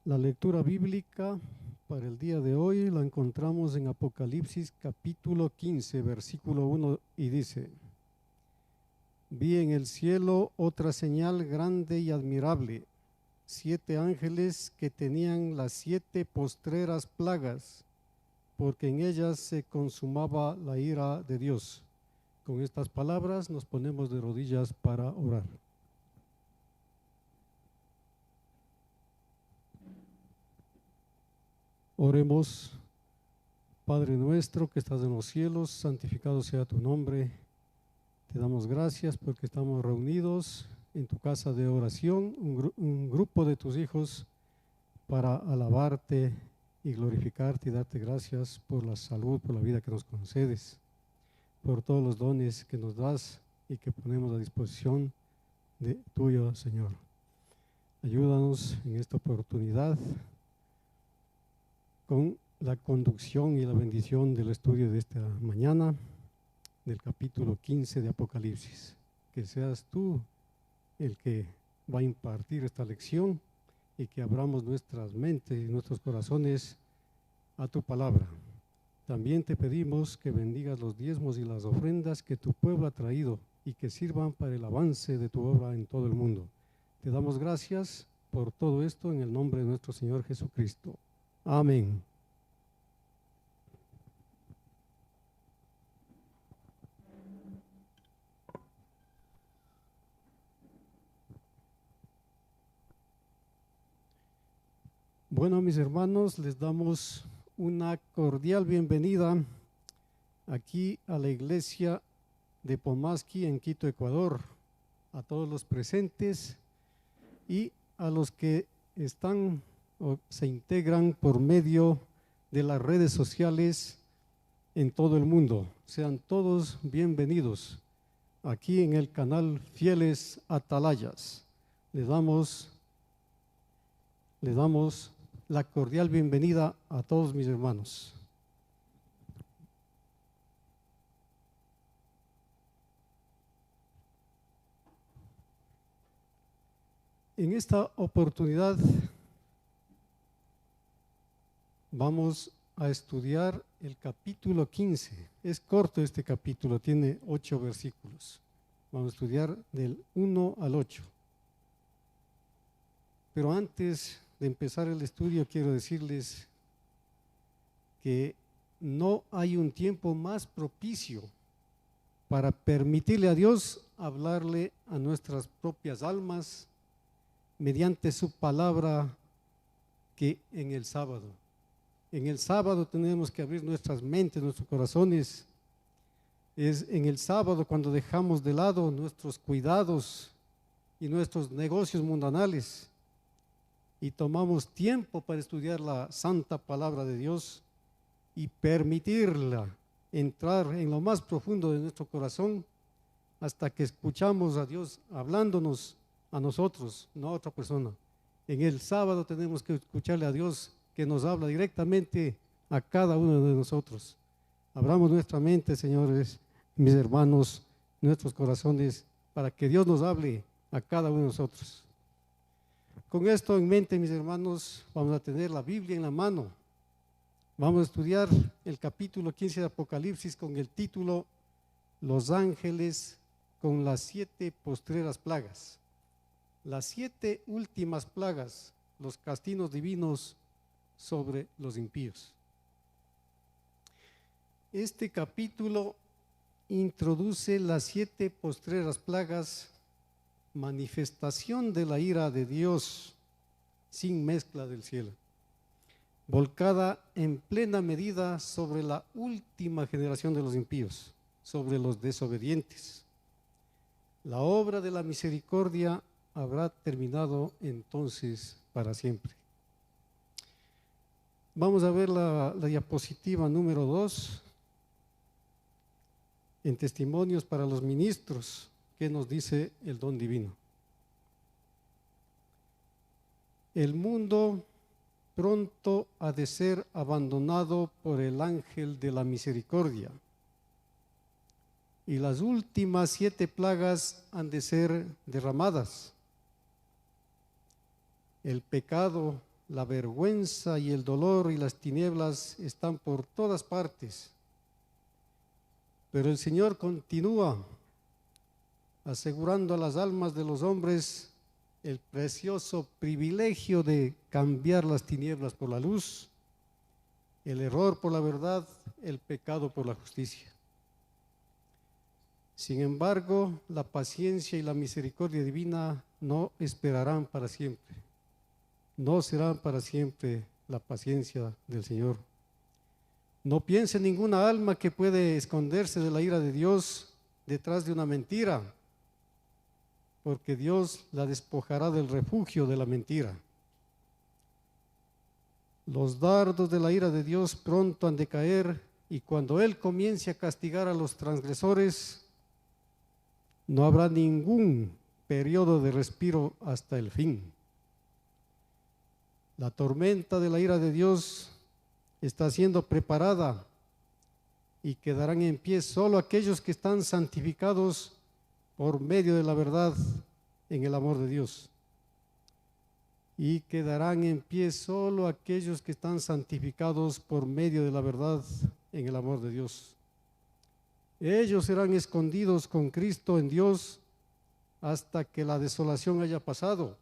La lectura bíblica para el día de hoy la encontramos en Apocalipsis capítulo 15, versículo 1 y dice: Vi en el cielo otra señal grande y admirable, 7 ángeles que tenían las 7 postreras plagas, porque en ellas se consumaba la ira de Dios. Con estas palabras nos ponemos de rodillas para orar. Oremos. Padre nuestro que estás en los cielos, santificado sea tu nombre. Te damos gracias porque estamos reunidos en tu casa de oración, un grupo de tus hijos para alabarte y glorificarte y darte gracias por la salud, por la vida que nos concedes, por todos los dones que nos das y que ponemos a disposición de tuyo, Señor. Ayúdanos en esta oportunidad con la conducción y la bendición del estudio de esta mañana del capítulo 15 de Apocalipsis. Que seas tú el que va a impartir esta lección y que abramos nuestras mentes y nuestros corazones a tu palabra. También te pedimos que bendigas los diezmos y las ofrendas que tu pueblo ha traído y que sirvan para el avance de tu obra en todo el mundo. Te damos gracias por todo esto en el nombre de nuestro Señor Jesucristo. Amén. Bueno, mis hermanos, les damos una cordial bienvenida aquí a la iglesia de Pomasqui en Quito, Ecuador, a todos los presentes y a los que están o se integran por medio de las redes sociales en todo el mundo. Sean todos bienvenidos aquí en el canal Fieles Atalayas. Les damos la cordial bienvenida a todos mis hermanos. En esta oportunidad vamos a estudiar el capítulo 15. Es corto este capítulo, tiene 8 versículos. Vamos a estudiar del 1 al 8. Pero antes de empezar el estudio, quiero decirles que no hay un tiempo más propicio para permitirle a Dios hablarle a nuestras propias almas mediante su palabra que en el sábado. En el sábado tenemos que abrir nuestras mentes, nuestros corazones. Es en el sábado cuando dejamos de lado nuestros cuidados y nuestros negocios mundanales y tomamos tiempo para estudiar la santa palabra de Dios y permitirla entrar en lo más profundo de nuestro corazón hasta que escuchamos a Dios hablándonos a nosotros, no a otra persona. En el sábado tenemos que escucharle a Dios que nos habla directamente a cada uno de nosotros. Abramos nuestra mente, señores, mis hermanos, nuestros corazones, para que Dios nos hable a cada uno de nosotros. Con esto en mente, mis hermanos, vamos a tener la Biblia en la mano. Vamos a estudiar el capítulo 15 de Apocalipsis con el título Los ángeles con las 7 postreras plagas. Las 7 últimas plagas, los castigos divinos sobre los impíos. Este capítulo introduce las 7 postreras plagas, manifestación de la ira de Dios sin mezcla del cielo, volcada en plena medida sobre la última generación de los impíos, sobre los desobedientes. La obra de la misericordia habrá terminado entonces para siempre. Vamos a ver la diapositiva número 2, en testimonios para los ministros. ¿Qué nos dice el don divino? El mundo pronto ha de ser abandonado por el ángel de la misericordia, y las últimas 7 plagas han de ser derramadas. El pecado la vergüenza y el dolor y las tinieblas están por todas partes. Pero el Señor continúa asegurando a las almas de los hombres el precioso privilegio de cambiar las tinieblas por la luz, el error por la verdad, el pecado por la justicia. Sin embargo, la paciencia y la misericordia divina no esperarán para siempre. No serán para siempre la paciencia del Señor. No piense ninguna alma que puede esconderse de la ira de Dios detrás de una mentira, porque Dios la despojará del refugio de la mentira. Los dardos de la ira de Dios pronto han de caer, y cuando Él comience a castigar a los transgresores, no habrá ningún periodo de respiro hasta el fin. La tormenta de la ira de Dios está siendo preparada y quedarán en pie solo aquellos que están santificados por medio de la verdad en el amor de Dios. Y quedarán en pie solo aquellos que están santificados por medio de la verdad en el amor de Dios. Ellos serán escondidos con Cristo en Dios hasta que la desolación haya pasado.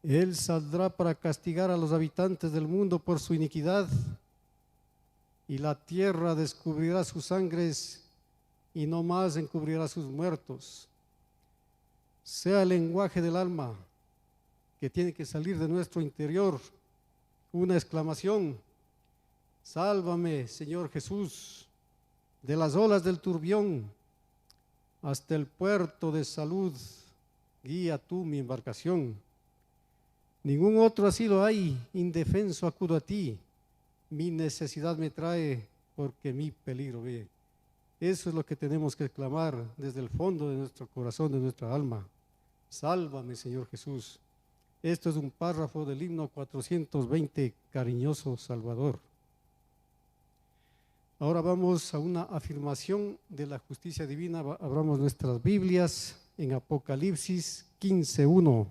Él saldrá para castigar a los habitantes del mundo por su iniquidad, y la tierra descubrirá sus sangres y no más encubrirá sus muertos. Sea el lenguaje del alma que tiene que salir de nuestro interior una exclamación: sálvame, Señor Jesús, de las olas del turbión hasta el puerto de salud, guía tú mi embarcación. Ningún otro asilo hay, indefenso acudo a ti, mi necesidad me trae porque mi peligro ve. Eso es lo que tenemos que clamar desde el fondo de nuestro corazón, de nuestra alma. Sálvame, Señor Jesús. Esto es un párrafo del himno 420, Cariñoso Salvador. Ahora vamos a una afirmación de la justicia divina. Abramos nuestras Biblias en Apocalipsis 15:1,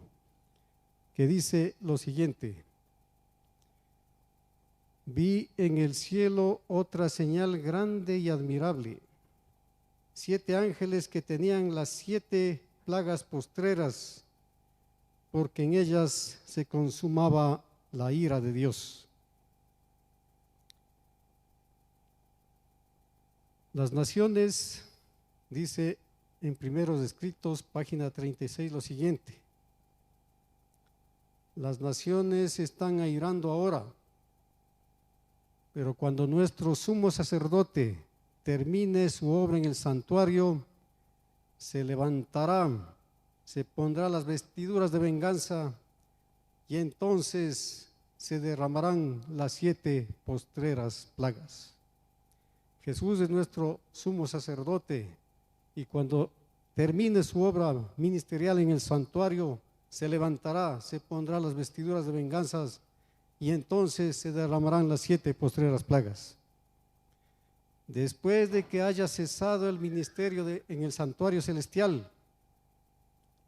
que dice lo siguiente: vi en el cielo otra señal grande y admirable, 7 ángeles que tenían las 7 plagas postreras, porque en ellas se consumaba la ira de Dios. Las naciones, dice en Primeros Escritos, página 36, lo siguiente: las naciones están airando ahora, pero cuando nuestro sumo sacerdote termine su obra en el santuario, se levantará, se pondrá las vestiduras de venganza, y entonces se derramarán las 7 postreras plagas. Jesús es nuestro sumo sacerdote, y cuando termine su obra ministerial en el santuario, se levantará, se pondrá las vestiduras de venganzas, y entonces se derramarán las 7 postreras plagas. Después de que haya cesado el ministerio en el santuario celestial,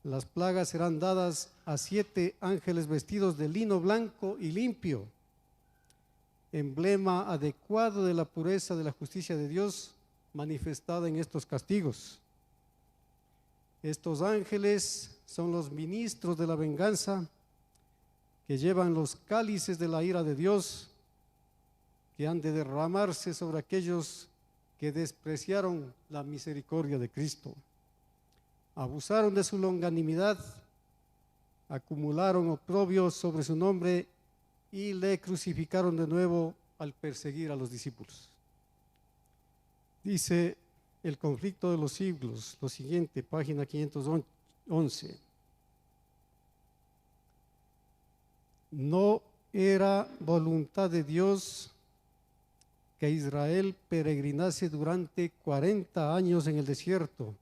las plagas serán dadas a 7 ángeles vestidos de lino blanco y limpio, emblema adecuado de la pureza de la justicia de Dios manifestada en estos castigos. Estos ángeles son los ministros de la venganza, que llevan los cálices de la ira de Dios, que han de derramarse sobre aquellos que despreciaron la misericordia de Cristo, abusaron de su longanimidad, acumularon oprobio sobre su nombre y le crucificaron de nuevo al perseguir a los discípulos. Dice El conflicto de los siglos, lo siguiente, página 511. No era voluntad de Dios que Israel peregrinase durante 40 años en el desierto,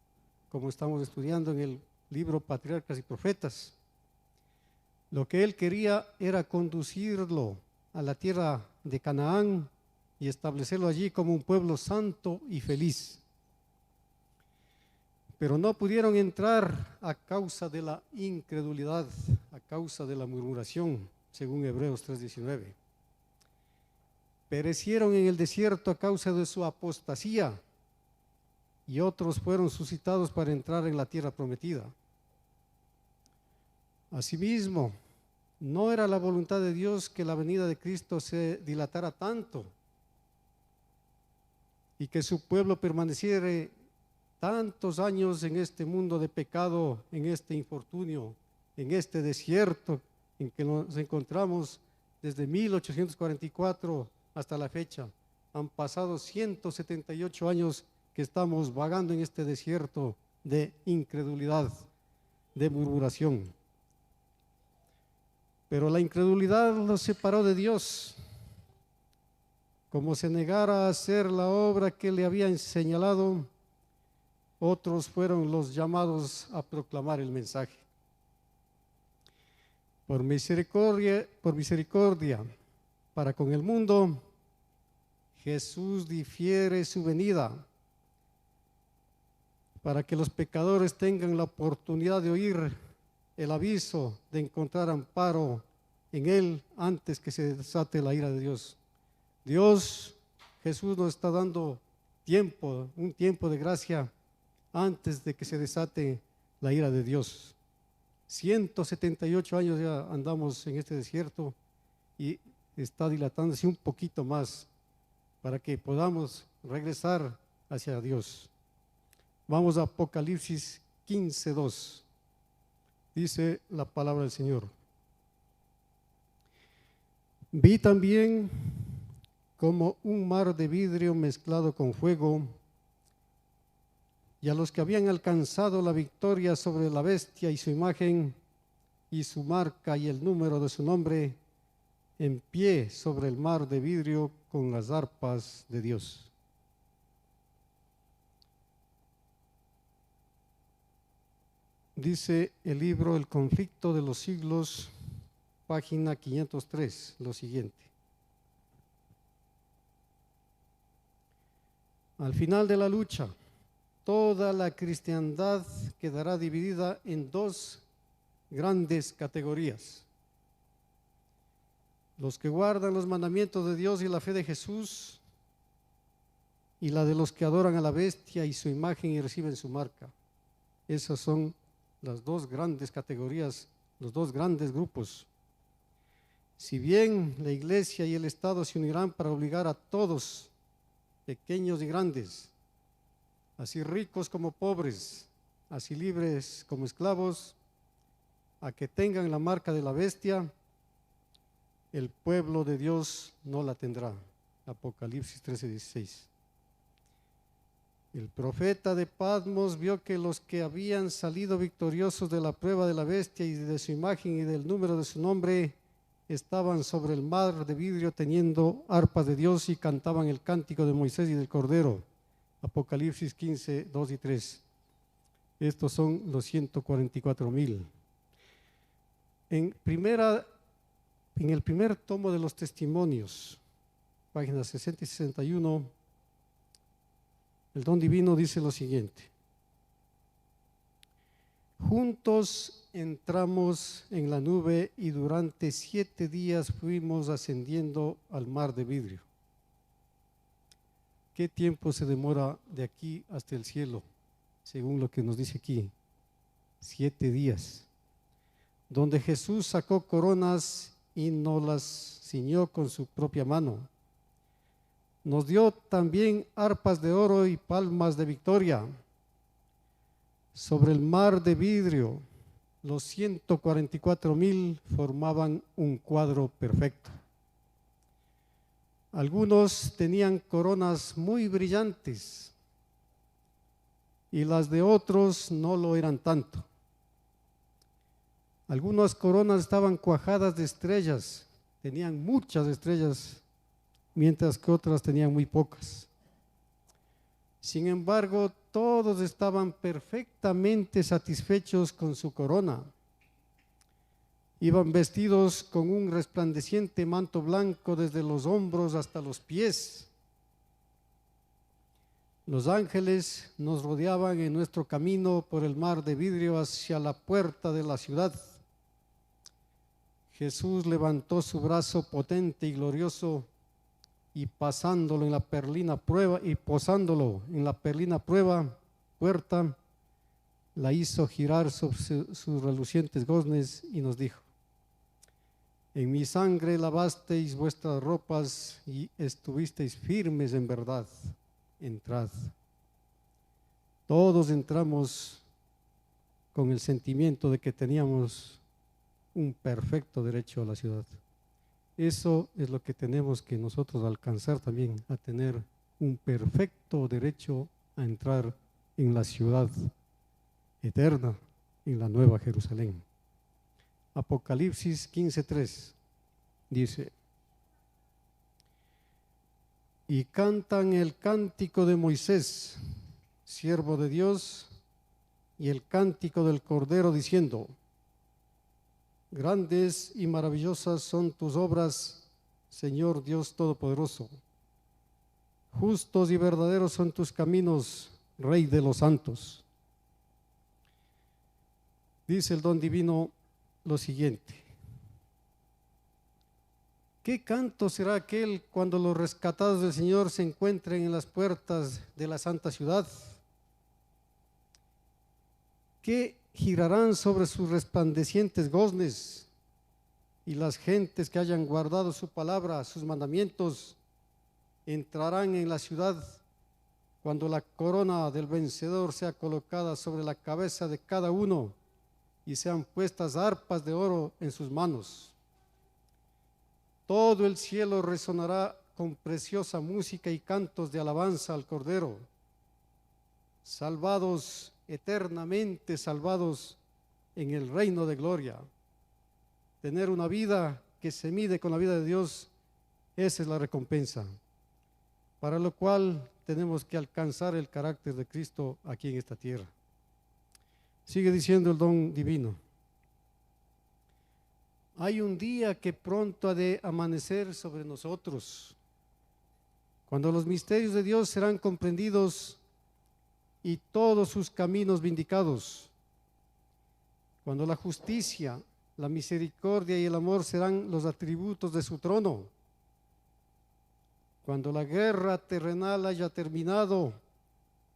como estamos estudiando en el libro Patriarcas y Profetas. Lo que él quería era conducirlo a la tierra de Canaán y establecerlo allí como un pueblo santo y feliz. pero no pudieron entrar a causa de la incredulidad, a causa de la murmuración, según Hebreos 3:19. Perecieron en el desierto a causa de su apostasía, y otros fueron suscitados para entrar en la tierra prometida. Asimismo, no era la voluntad de Dios que la venida de Cristo se dilatara tanto y que su pueblo permaneciera tantos años en este mundo de pecado, en este infortunio, en este desierto en que nos encontramos desde 1844 hasta la fecha. Han pasado 178 años que estamos vagando en este desierto de incredulidad, de murmuración. Pero la incredulidad los separó de Dios. Como se negara a hacer la obra que le habían señalado, otros fueron los llamados a proclamar el mensaje. Por misericordia para con el mundo, Jesús difiere su venida para que los pecadores tengan la oportunidad de oír el aviso, de encontrar amparo en Él antes que se desate la ira de Dios. Jesús nos está dando tiempo, un tiempo de gracia antes de que se desate la ira de Dios. 178 años ya andamos en este desierto y está dilatándose un poquito más para que podamos regresar hacia Dios. Vamos a Apocalipsis 15:2. Dice la palabra del Señor. Vi también como un mar de vidrio mezclado con fuego, y a los que habían alcanzado la victoria sobre la bestia y su imagen y su marca y el número de su nombre, en pie sobre el mar de vidrio con las arpas de Dios. Dice el libro El conflicto de los siglos, página 503, lo siguiente. Al final de la lucha, toda la cristiandad quedará dividida en dos grandes categorías: los que guardan los mandamientos de Dios y la fe de Jesús, y la de los que adoran a la bestia y su imagen y reciben su marca. Esas son las dos grandes categorías, los dos grandes grupos. Si bien la iglesia y el Estado se unirán para obligar a todos, pequeños y grandes, así ricos como pobres, así libres como esclavos, a que tengan la marca de la bestia, el pueblo de Dios no la tendrá. Apocalipsis 13:16. El profeta de Patmos vio que los que habían salido victoriosos de la prueba de la bestia y de su imagen y del número de su nombre estaban sobre el mar de vidrio teniendo arpas de Dios y cantaban el cántico de Moisés y del Cordero. Apocalipsis 15:2 y 3. Estos son los 144,000. En el primer tomo de los testimonios, páginas 60 y 61, el don divino dice lo siguiente: juntos entramos en la nube y durante 7 días fuimos ascendiendo al mar de vidrio. ¿Qué tiempo se demora de aquí hasta el cielo? Según lo que nos dice aquí, 7 días. Donde Jesús sacó coronas y nos las ciñó con su propia mano. Nos dio también arpas de oro y palmas de victoria. Sobre el mar de vidrio, los 144,000 formaban un cuadro perfecto. Algunos tenían coronas muy brillantes y las de otros no lo eran tanto. Algunas coronas estaban cuajadas de estrellas, tenían muchas estrellas, mientras que otras tenían muy pocas. Sin embargo, todos estaban perfectamente satisfechos con su corona. Iban vestidos con un resplandeciente manto blanco desde los hombros hasta los pies. Los ángeles nos rodeaban en nuestro camino por el mar de vidrio hacia la puerta de la ciudad. Jesús levantó su brazo potente y glorioso y pasándolo en la perlina prueba y posándolo en la perlina puerta, la hizo girar sobre sus relucientes goznes y nos dijo: en mi sangre lavasteis vuestras ropas y estuvisteis firmes en verdad. Entrad. Todos entramos con el sentimiento de que teníamos un perfecto derecho a la ciudad. Eso es lo que tenemos que nosotros alcanzar también, a tener un perfecto derecho a entrar en la ciudad eterna, en la nueva Jerusalén. Apocalipsis 15:3 dice: y cantan el cántico de Moisés, siervo de Dios, y el cántico del Cordero, diciendo: grandes y maravillosas son tus obras, Señor Dios Todopoderoso. Justos y verdaderos son tus caminos, Rey de los santos. Dice el don divino lo siguiente: ¿qué canto será aquel cuando los rescatados del Señor se encuentren en las puertas de la santa ciudad? ¿Qué girarán sobre sus resplandecientes goznes? Y las gentes que hayan guardado su palabra, sus mandamientos, entrarán en la ciudad cuando la corona del vencedor sea colocada sobre la cabeza de cada uno y sean puestas arpas de oro en sus manos. Todo el cielo resonará con preciosa música y cantos de alabanza al Cordero. Salvados, eternamente salvados en el reino de gloria. Tener una vida que se mide con la vida de Dios, esa es la recompensa, para lo cual tenemos que alcanzar el carácter de Cristo aquí en esta tierra. Sigue diciendo el don divino: hay un día que pronto ha de amanecer sobre nosotros, cuando los misterios de Dios serán comprendidos y todos sus caminos vindicados, cuando la justicia, la misericordia y el amor serán los atributos de su trono, cuando la guerra terrenal haya terminado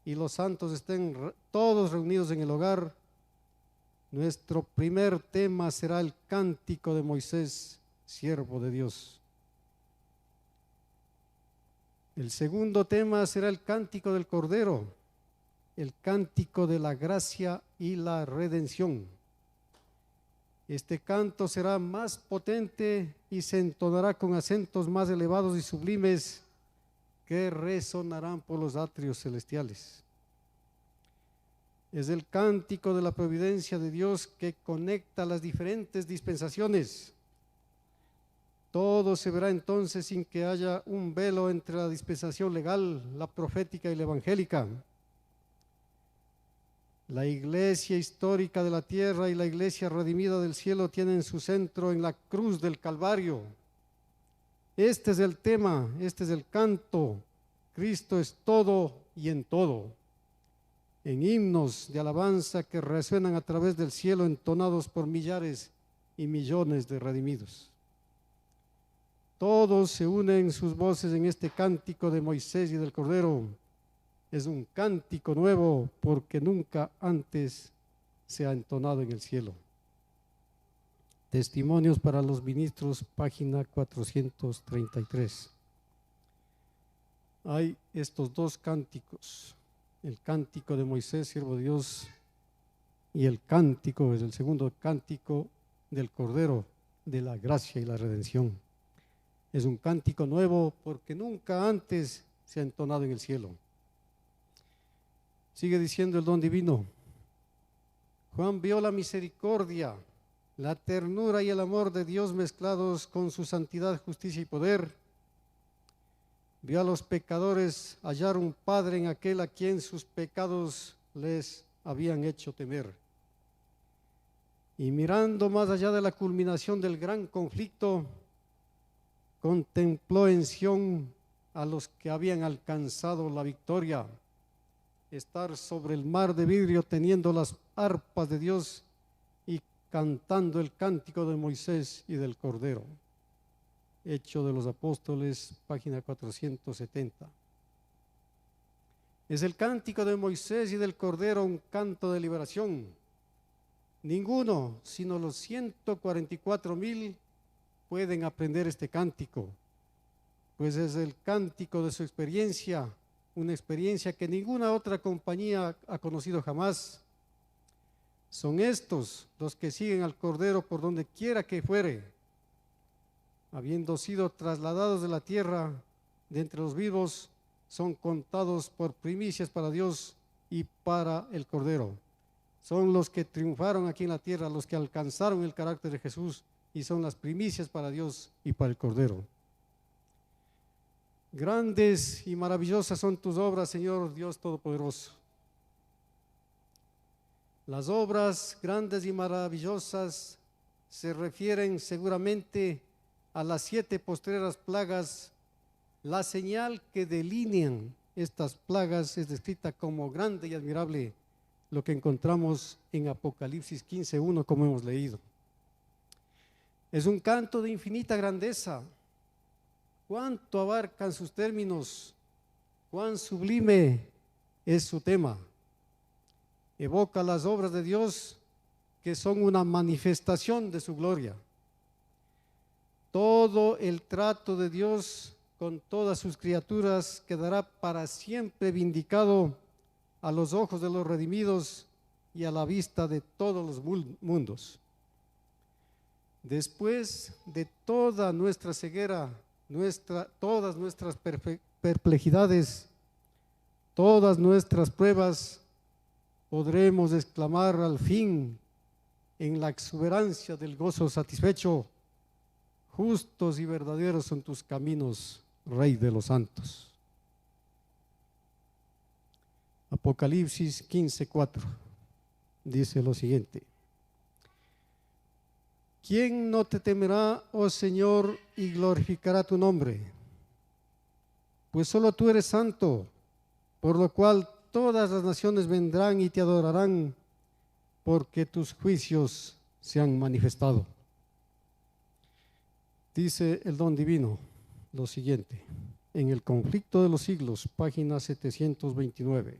y los santos estén todos reunidos en el hogar. Nuestro primer tema será el cántico de Moisés, siervo de Dios. El segundo tema será el cántico del Cordero, el cántico de la gracia y la redención. Este canto será más potente y se entonará con acentos más elevados y sublimes que resonarán por los atrios celestiales. Es el cántico de la providencia de Dios que conecta las diferentes dispensaciones. Todo se verá entonces sin que haya un velo entre la dispensación legal, la profética y la evangélica. La iglesia histórica de la tierra y la iglesia redimida del cielo tienen su centro en la cruz del Calvario. Este es el tema, este es el canto. Cristo es todo y en todo. En himnos de alabanza que resuenan a través del cielo, entonados por millares y millones de redimidos. Todos se unen sus voces en este cántico de Moisés y del Cordero. Es un cántico nuevo porque nunca antes se ha entonado en el cielo. Testimonios para los ministros, página 433. Hay estos dos cánticos: el cántico de Moisés, siervo de Dios, y el cántico, es el segundo cántico del Cordero, de la gracia y la redención. Es un cántico nuevo porque nunca antes se ha entonado en el cielo. Sigue diciendo el don divino: Juan vio la misericordia, la ternura y el amor de Dios mezclados con su santidad, justicia y poder. Vio a los pecadores hallar un Padre en aquel a quien sus pecados les habían hecho temer. Y mirando más allá de la culminación del gran conflicto, contempló en Sión a los que habían alcanzado la victoria, estar sobre el mar de vidrio teniendo las arpas de Dios y cantando el cántico de Moisés y del Cordero. Hechos de los Apóstoles, página 470. Es el cántico de Moisés y del Cordero un canto de liberación. Ninguno, sino los 144,000 pueden aprender este cántico, pues es el cántico de su experiencia, una experiencia que ninguna otra compañía ha conocido jamás. Son estos los que siguen al Cordero por donde quiera que fuere, habiendo sido trasladados de la tierra de entre los vivos, son contados por primicias para Dios y para el Cordero. Son los que triunfaron aquí en la tierra, los que alcanzaron el carácter de Jesús, y son las primicias para Dios y para el Cordero. Grandes y maravillosas son tus obras, Señor Dios Todopoderoso. Las obras grandes y maravillosas se refieren seguramente a las 7 postreras plagas. La señal que delinean estas plagas es descrita como grande y admirable, lo que encontramos en Apocalipsis 15:1, como hemos leído. Es un canto de infinita grandeza. Cuánto abarcan sus términos, cuán sublime es su tema. Evoca las obras de Dios, que son una manifestación de su gloria. Todo el trato de Dios con todas sus criaturas quedará para siempre vindicado a los ojos de los redimidos y a la vista de todos los mundos. Después de toda nuestra ceguera, todas nuestras perplejidades, todas nuestras pruebas, podremos exclamar al fin en la exuberancia del gozo satisfecho: justos y verdaderos son tus caminos, Rey de los santos. Apocalipsis 15:4 dice lo siguiente: ¿quién no te temerá, oh Señor, y glorificará tu nombre? Pues solo tú eres santo, por lo cual todas las naciones vendrán y te adorarán, porque tus juicios se han manifestado. Dice el don divino lo siguiente, en el conflicto de los siglos, página 729.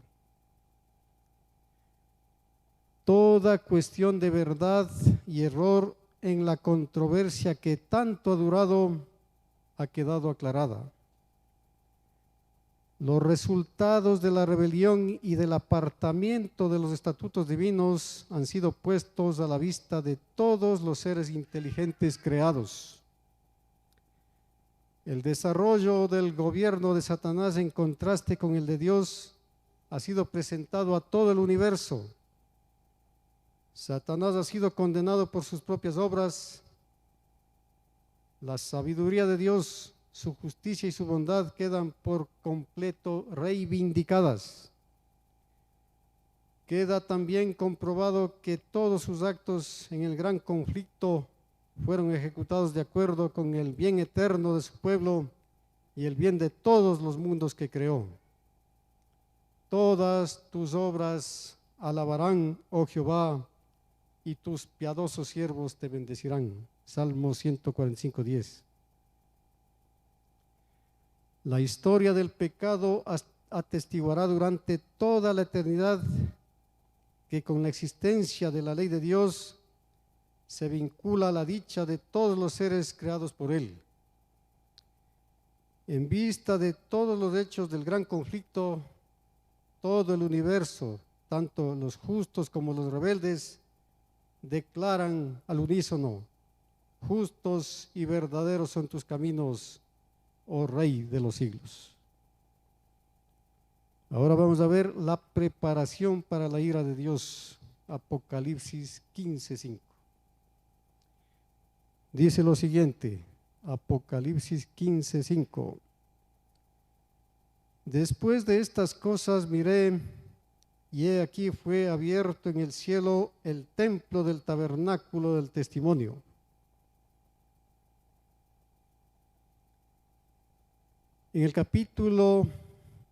Toda cuestión de verdad y error en la controversia que tanto ha durado ha quedado aclarada. Los resultados de la rebelión y del apartamiento de los estatutos divinos han sido puestos a la vista de todos los seres inteligentes creados. El desarrollo del gobierno de Satanás en contraste con el de Dios ha sido presentado a todo el universo. Satanás ha sido condenado por sus propias obras. La sabiduría de Dios, su justicia y su bondad quedan por completo reivindicadas. Queda también comprobado que todos sus actos en el gran conflicto fueron ejecutados de acuerdo con el bien eterno de su pueblo y el bien de todos los mundos que creó. Todas tus obras alabarán, oh Jehová, y tus piadosos siervos te bendecirán. Salmo 145:10. La historia del pecado atestiguará durante toda la eternidad que con la existencia de la ley de Dios se vincula la dicha de todos los seres creados por Él. En vista de todos los hechos del gran conflicto, todo el universo, tanto los justos como los rebeldes, declaran al unísono: justos y verdaderos son tus caminos, oh Rey de los siglos. Ahora vamos a ver la preparación para la ira de Dios. Apocalipsis 15:5. Dice lo siguiente, Apocalipsis 15:5. Después de estas cosas miré, y he aquí fue abierto en el cielo el templo del tabernáculo del testimonio. En el capítulo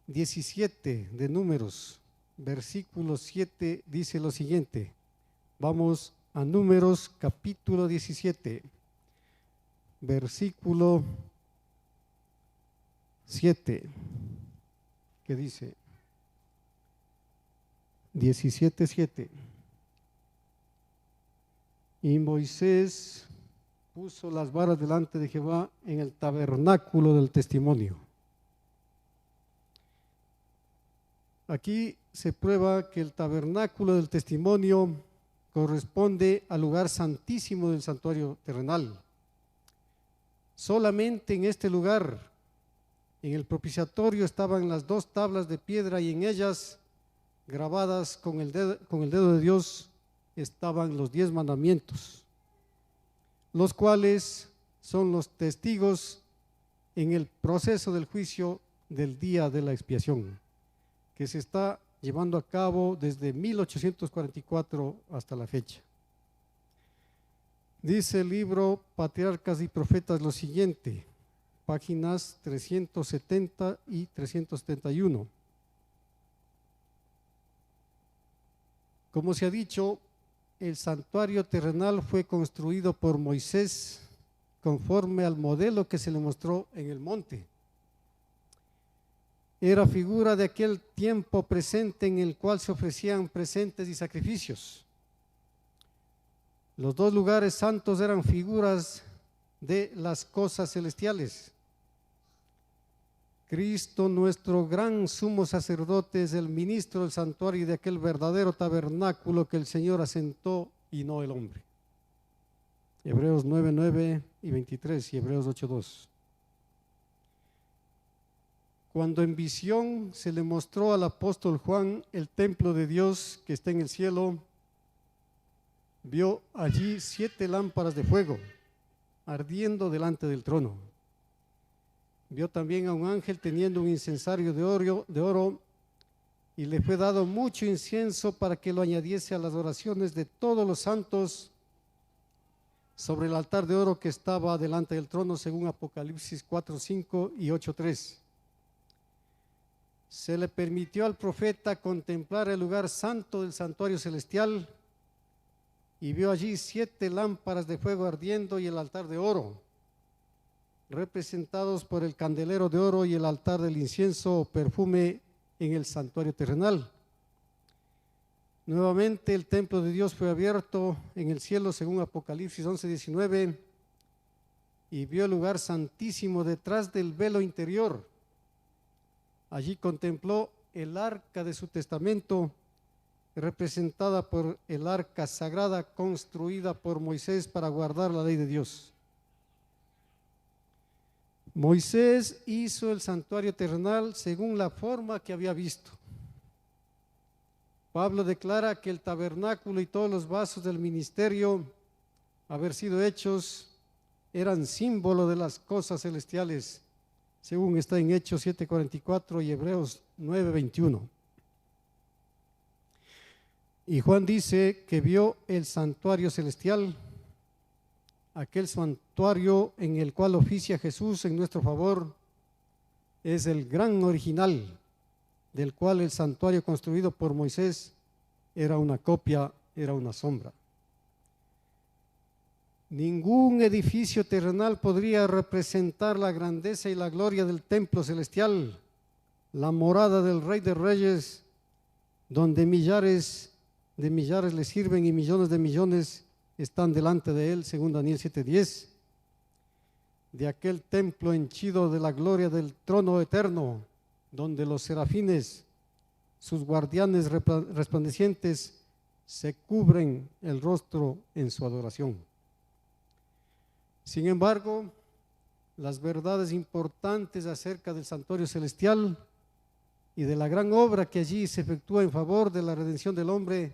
17 de Números, versículo 7 dice lo siguiente. Vamos a Números capítulo 17, versículo 7, que dice 17:7. Y Moisés puso las varas delante de Jehová en el tabernáculo del testimonio. Aquí se prueba que el tabernáculo del testimonio corresponde al lugar santísimo del santuario terrenal. Solamente en este lugar, en el propiciatorio, estaban las dos tablas de piedra y en ellas, grabadas con el dedo de Dios, estaban los 10 mandamientos, los cuales son los testigos en el proceso del juicio del día de la expiación, que se está llevando a cabo desde 1844 hasta la fecha. Dice el libro Patriarcas y Profetas lo siguiente, páginas 370 y 371. Como se ha dicho, el santuario terrenal fue construido por Moisés conforme al modelo que se le mostró en el monte. Era figura de aquel tiempo presente en el cual se ofrecían presentes y sacrificios. Los dos lugares santos eran figuras de las cosas celestiales. Cristo, nuestro gran sumo sacerdote, es el ministro del santuario y de aquel verdadero tabernáculo que el Señor asentó y no el hombre. Hebreos 9:9 y 23 y Hebreos 8:2. Cuando en visión se le mostró al apóstol Juan el templo de Dios que está en el cielo, vio allí 7 lámparas de fuego ardiendo delante del trono. Vio también a un ángel teniendo un incensario de oro y le fue dado mucho incienso para que lo añadiese a las oraciones de todos los santos sobre el altar de oro que estaba delante del trono, según Apocalipsis 4:5 y 8:3. Se le permitió al profeta contemplar el lugar santo del santuario celestial y vio allí 7 lámparas de fuego ardiendo y el altar de oro, representados por el candelero de oro y el altar del incienso o perfume en el santuario terrenal. Nuevamente el templo de Dios fue abierto en el cielo según Apocalipsis 11:19 y vio el lugar santísimo detrás del velo interior. Allí contempló el arca de su testamento, representada por el arca sagrada construida por Moisés para guardar la ley de Dios. Moisés hizo el santuario terrenal según la forma que había visto. Pablo declara que el tabernáculo y todos los vasos del ministerio, haber sido hechos, eran símbolo de las cosas celestiales, según está en Hechos 7:44 y Hebreos 9:21. Y Juan dice que vio el santuario celestial, aquel santuario en el cual oficia Jesús en nuestro favor, es el gran original, del cual el santuario construido por Moisés era una copia, era una sombra. Ningún edificio terrenal podría representar la grandeza y la gloria del templo celestial, la morada del Rey de Reyes, donde millares de millares le sirven y millones de millones están delante de él, según Daniel 7:10. De aquel templo henchido de la gloria del trono eterno, donde los serafines, sus guardianes resplandecientes, se cubren el rostro en su adoración. Sin embargo, las verdades importantes acerca del santuario celestial y de la gran obra que allí se efectúa en favor de la redención del hombre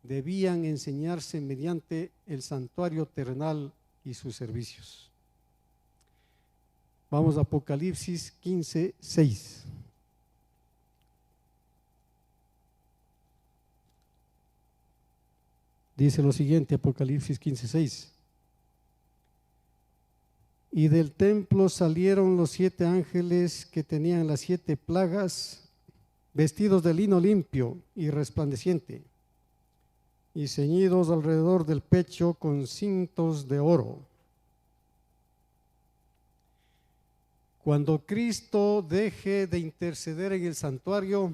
debían enseñarse mediante el santuario terrenal y sus servicios. Vamos a Apocalipsis 15:6. Dice lo siguiente, Apocalipsis 15:6. Y del templo salieron los 7 ángeles que tenían las 7 plagas vestidos de lino limpio y resplandeciente, y ceñidos alrededor del pecho con cintos de oro. Cuando Cristo deje de interceder en el santuario,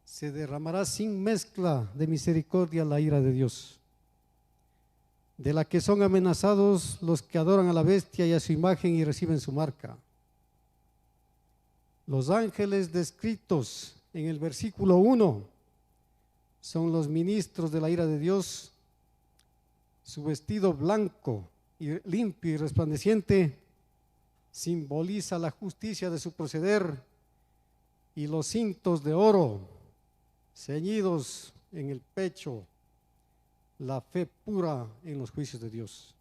se derramará sin mezcla de misericordia la ira de Dios, de la que son amenazados los que adoran a la bestia y a su imagen y reciben su marca. Los ángeles descritos en el versículo 1 son los ministros de la ira de Dios. Su vestido blanco y limpio y resplandeciente simboliza la justicia de su proceder, y los cintos de oro ceñidos en el pecho, la fe pura en los juicios de Dios.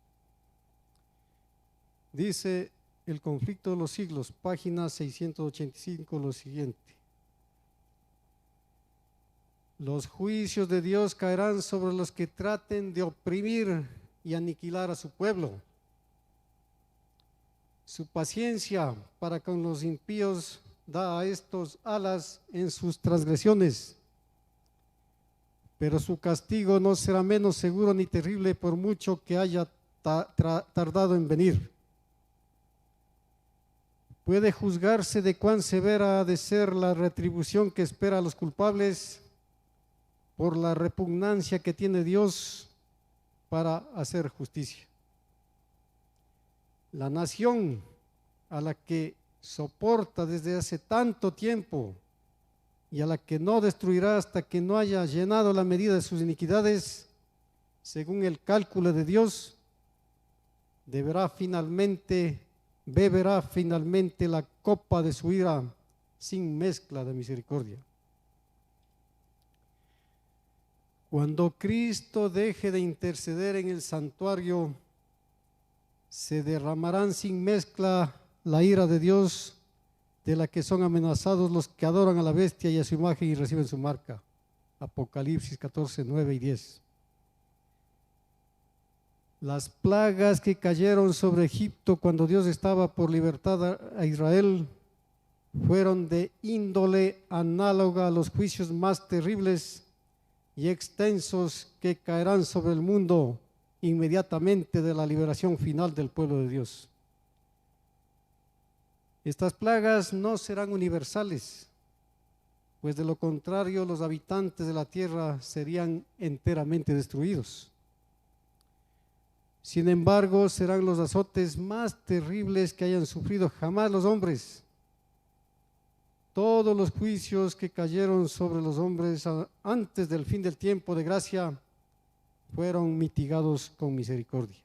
Dice El conflicto de los siglos, página 685, lo siguiente: los juicios de Dios caerán sobre los que traten de oprimir y aniquilar a su pueblo. Su paciencia para con los impíos da a estos alas en sus transgresiones, pero su castigo no será menos seguro ni terrible por mucho que haya tardado en venir. Puede juzgarse de cuán severa ha de ser la retribución que espera a los culpables por la repugnancia que tiene Dios para hacer justicia. La nación a la que soporta desde hace tanto tiempo y a la que no destruirá hasta que no haya llenado la medida de sus iniquidades, según el cálculo de Dios, beberá finalmente la copa de su ira sin mezcla de misericordia. Cuando Cristo deje de interceder en el santuario, se derramarán sin mezcla la ira de Dios, de la que son amenazados los que adoran a la bestia y a su imagen y reciben su marca. Apocalipsis 14, 9 y 10. Las plagas que cayeron sobre Egipto cuando Dios estaba por libertar a Israel fueron de índole análoga a los juicios más terribles y extensos que caerán sobre el mundo inmediatamente de la liberación final del pueblo de Dios. Estas plagas no serán universales, pues de lo contrario los habitantes de la tierra serían enteramente destruidos. Sin embargo, serán los azotes más terribles que hayan sufrido jamás los hombres. Todos los juicios que cayeron sobre los hombres antes del fin del tiempo de gracia fueron mitigados con misericordia.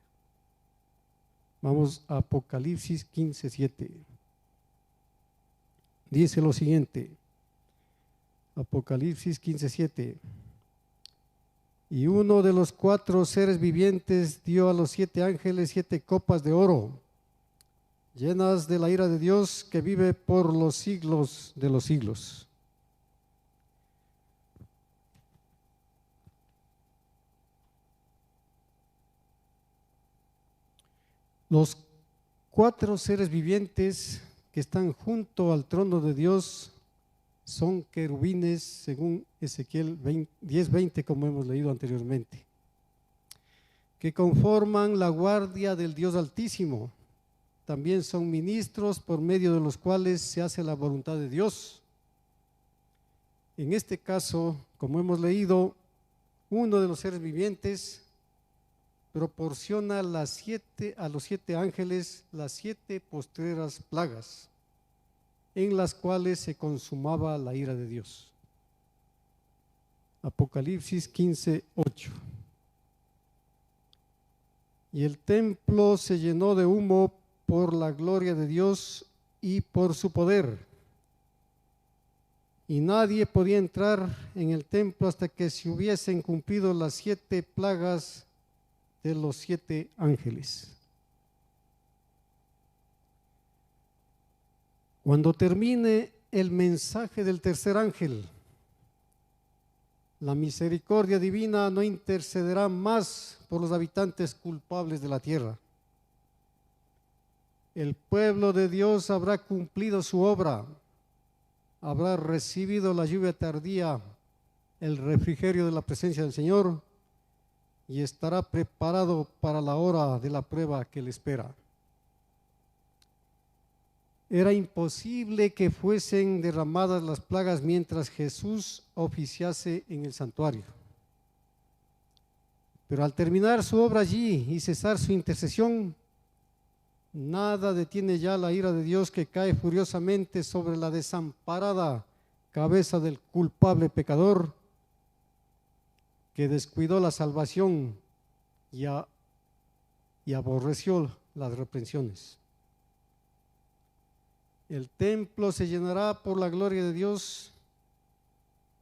Vamos a Apocalipsis 15, 7. Dice lo siguiente, Apocalipsis 15, 7. Y uno de los 4 seres vivientes dio a los 7 ángeles 7 copas de oro, llenas de la ira de Dios que vive por los siglos de los siglos. Los 4 seres vivientes que están junto al trono de Dios son querubines, según Ezequiel 10:20, como hemos leído anteriormente, que conforman la guardia del Dios Altísimo. También son ministros por medio de los cuales se hace la voluntad de Dios. En este caso, como hemos leído, uno de los seres vivientes proporciona a los 7 ángeles las 7 postreras plagas, en las cuales se consumaba la ira de Dios. Apocalipsis 15, 8. Y el templo se llenó de humo por la gloria de Dios y por su poder, y nadie podía entrar en el templo hasta que se hubiesen cumplido las 7 plagas de los 7 ángeles. Cuando termine el mensaje del tercer ángel, la misericordia divina no intercederá más por los habitantes culpables de la tierra. El pueblo de Dios habrá cumplido su obra, habrá recibido la lluvia tardía, el refrigerio de la presencia del Señor, y estará preparado para la hora de la prueba que le espera. Era imposible que fuesen derramadas las plagas mientras Jesús oficiase en el santuario. Pero al terminar su obra allí y cesar su intercesión, nada detiene ya la ira de Dios que cae furiosamente sobre la desamparada cabeza del culpable pecador que descuidó la salvación y aborreció las reprensiones. El templo se llenará por la gloria de Dios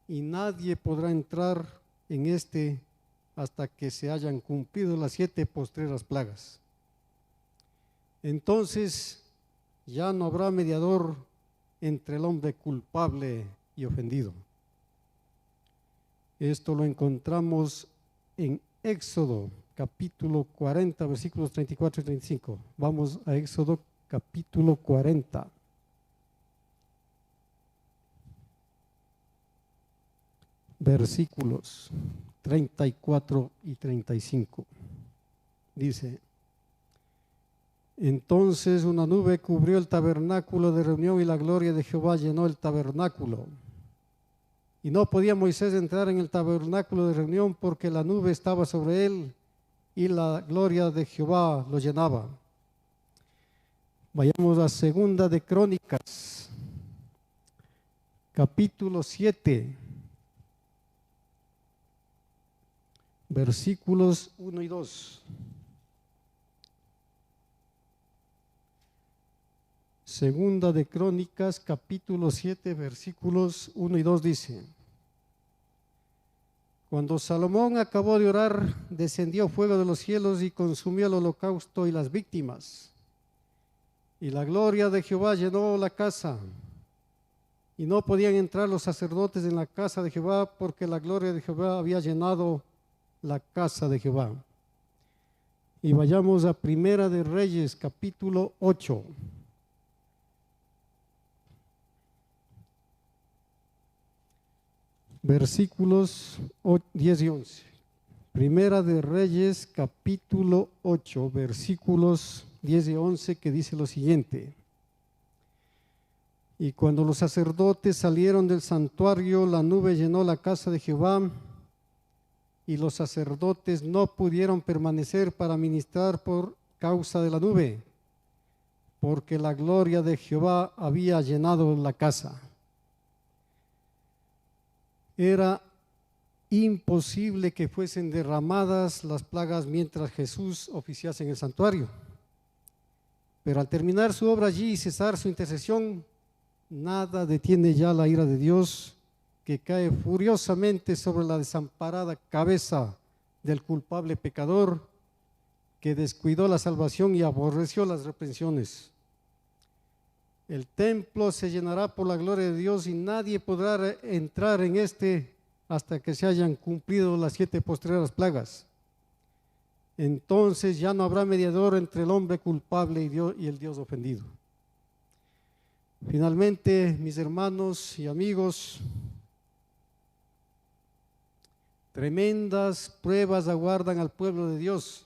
y nadie podrá entrar en este hasta que se hayan cumplido las 7 postreras plagas. Entonces ya no habrá mediador entre el hombre culpable y ofendido. Esto lo encontramos en Éxodo capítulo 40, versículos 34 y 35. Vamos a Éxodo capítulo 40. Versículos 34 y 35. Dice: entonces una nube cubrió el tabernáculo de reunión y la gloria de Jehová llenó el tabernáculo. Y no podía Moisés entrar en el tabernáculo de reunión porque la nube estaba sobre él y la gloria de Jehová lo llenaba. Vayamos a Segunda de Crónicas, capítulo 7. Versículos 1 y 2. Segunda de Crónicas, capítulo 7, versículos 1 y 2 dice: cuando Salomón acabó de orar, descendió fuego de los cielos y consumió el holocausto y las víctimas. Y la gloria de Jehová llenó la casa. Y no podían entrar los sacerdotes en la casa de Jehová porque la gloria de Jehová había llenado la casa de Jehová. Y vayamos a Primera de Reyes, capítulo 8. Versículos 10 y 11. Primera de Reyes, capítulo 8, versículos 10 y 11, que dice lo siguiente: y cuando los sacerdotes salieron del santuario, la nube llenó la casa de Jehová, y los sacerdotes no pudieron permanecer para ministrar por causa de la nube, porque la gloria de Jehová había llenado la casa. Era imposible que fuesen derramadas las plagas mientras Jesús oficiase en el santuario. Pero al terminar su obra allí y cesar su intercesión, nada detiene ya la ira de Dios que cae furiosamente sobre la desamparada cabeza del culpable pecador que descuidó la salvación y aborreció las reprensiones. El templo se llenará por la gloria de Dios y nadie podrá entrar en este hasta que se hayan cumplido las 7 postreras plagas. Entonces ya no habrá mediador entre el hombre culpable y el Dios ofendido. Finalmente, mis hermanos y amigos, tremendas pruebas aguardan al pueblo de Dios.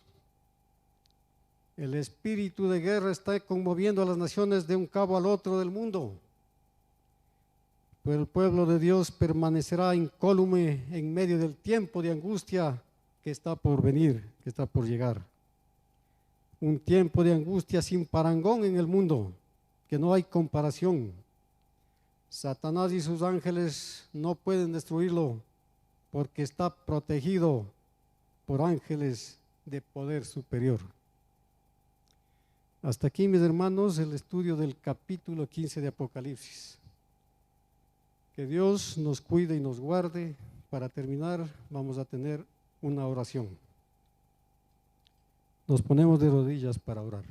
El espíritu de guerra está conmoviendo a las naciones de un cabo al otro del mundo. Pero el pueblo de Dios permanecerá incólume en medio del tiempo de angustia que está por venir, que está por llegar. Un tiempo de angustia sin parangón en el mundo, que no hay comparación. Satanás y sus ángeles no pueden destruirlo porque está protegido por ángeles de poder superior. Hasta aquí, mis hermanos, el estudio del capítulo 15 de Apocalipsis. Que Dios nos cuide y nos guarde. Para terminar, vamos a tener una oración. Nos ponemos de rodillas para orar.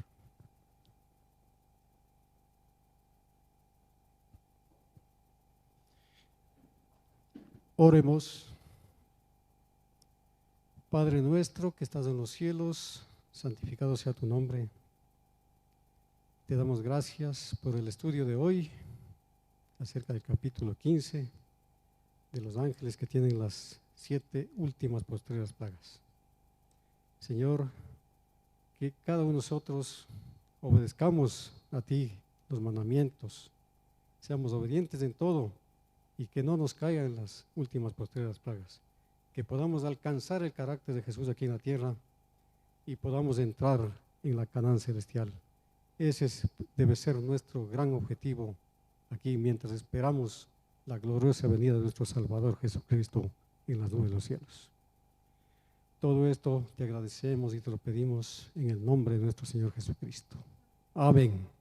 Oremos. Padre nuestro que estás en los cielos, santificado sea tu nombre. Te damos gracias por el estudio de hoy. acerca del capítulo 15 de los ángeles que tienen las 7 últimas postreras plagas. Señor, que cada uno de nosotros obedezcamos a ti los mandamientos, seamos obedientes en todo y que no nos caigan las últimas postreras plagas, que podamos alcanzar el carácter de Jesús aquí en la tierra y podamos entrar en la Canaán celestial. Ese debe ser nuestro gran objetivo aquí mientras esperamos la gloriosa venida de nuestro Salvador Jesucristo en las nubes de los cielos. Todo esto te agradecemos y te lo pedimos en el nombre de nuestro Señor Jesucristo. Amén.